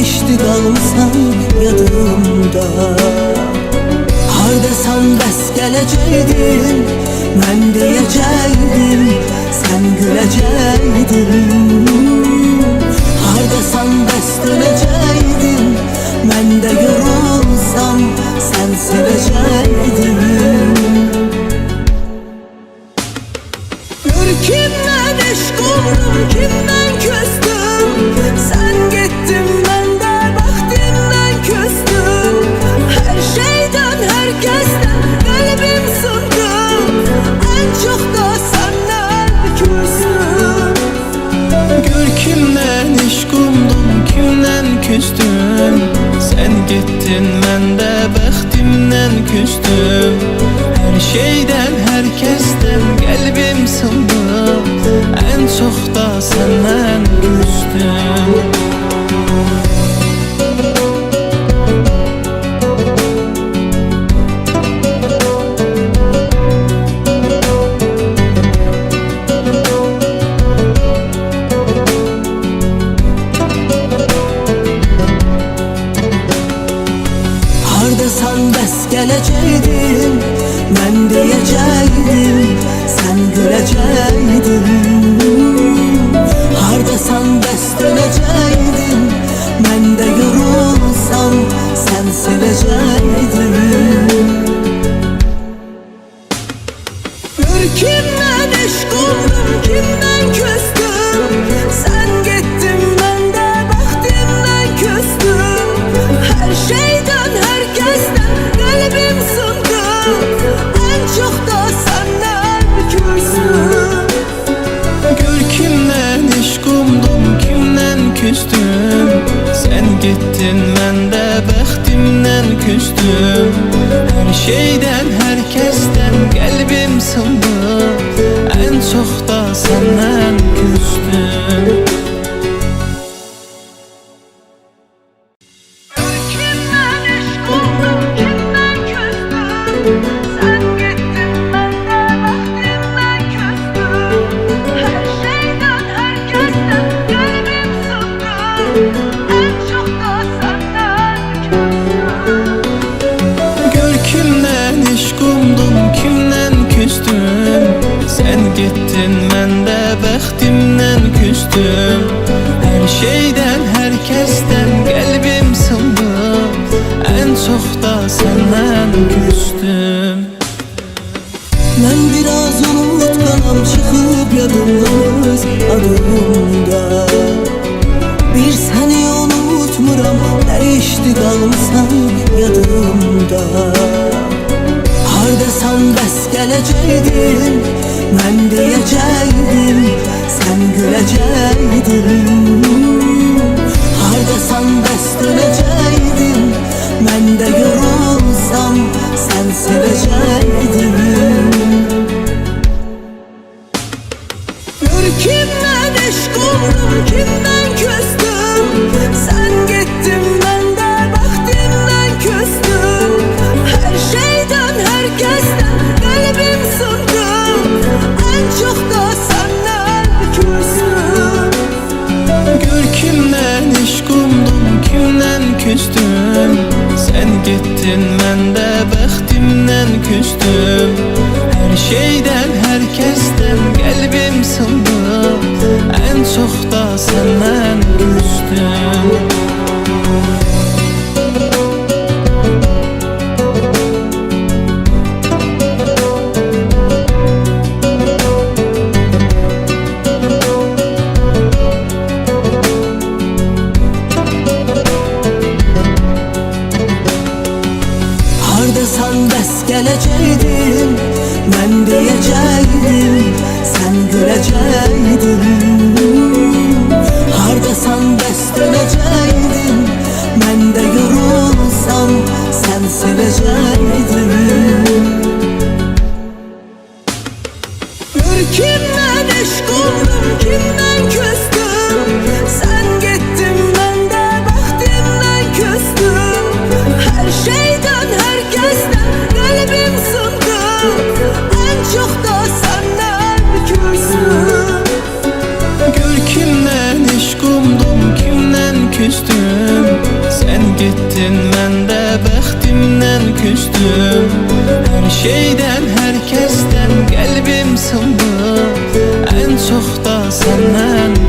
değişti kalmısan yadımda. Hardasan bəs gələcəkdin, mən deyəcəkdim, sən güləcəkdin. Hardasan bəs dönəcəkdin, mən də yorulsam, sən sevəcəkdin. Gör kimdən eşq oldum, kimdən küstüm, sən getdin, mən də bəxtimdən küstüm. Hər şeydən, hər kəsdən qəlbim sındı, ən çox da səndən küstüm. Gör kimdən eşq oldum, kimdən küstüm, sən getdin, mən də bəxtimdən küstüm. Hər şeydən, hər kəsdən qəlbim sındı, ən çox da səndən küstüm. Hardasan bəs gələcəkdin, mən deyəcəkdim, sən güləcəkdin. Hardasan bəs dönəcəkdin, mən də yorulsam, sən sevəcəkdin. Gör kimdən eşq oldum, kimdən küstüm, sən getdin, mən də bəxtimdən küstüm. Hər şeydən, hər kəsdən qəlbim sındı, ən çox da səndən küstüm. Gör kimdən eşq oldum, kimdən küstüm, sən getdin, mən də bəxtimdən küstüm. Hər şeydən, hər kəsdən qəlbim sındı, ən çox da səndən küstüm. Kimdən eşq oldum, kimdən küstüm, sən getdin, mən də bəxtimdən küstüm. Hər şeydən, hər kəsdən qəlbim sındı, ən çox da səndən küstüm. Gör kimdən eşq oldum, kimdən küstüm, sən getdin, mən də bəxtimdən küstüm. Hər şeydən, hər kəsdən qəlbim sındı, ən çox da səndən küstüm. Mən biraz unutqanam, çıxıb yadımız adımda. Bir səni unutmuram, dəyişdi qalmısan yadımda. Hardasan bəs gələcəkdin, mən deyəcəkdim, sən güləcəkdin. Hardasan bəs dönəcəkdin, mən də yorulsam, sən sevəcəkdin. Gör kimdən eşq oldum, kimdən küstüm, sən getdin, mən də bəxtimdən küstüm. Hər şeydən, hər kəsdən qəlbim sındı, ən çox da səndən küstüm. Gör kimdən eşq oldum, kimdən küstüm, sən getdin, mən də bəxtimdən küstüm. Hər şeydən, hər kəsdən qəlbim sındı, ən çox da səndən küstüm. Hardasan bəs gələcəkdin, mən deyəcəkdim, sən güləcəkdin. Hardasan bəs dönəcəkdin, mən də yorulsam, sən sevəcəkdin. Gör kimdən eşq oldum, kimdən küstüm, sən getdin, mən də bəxtimdən küstüm. Hər şeydən, hər kəsdən qəlbim sındı, ən çox da səndən küstüm. Gör kimdən eşq oldum, kimdən getdin, mən də bəxtimdən küstüm. Hər şeydən, hər kəsdən qəlbim sındı, ən çox da səndən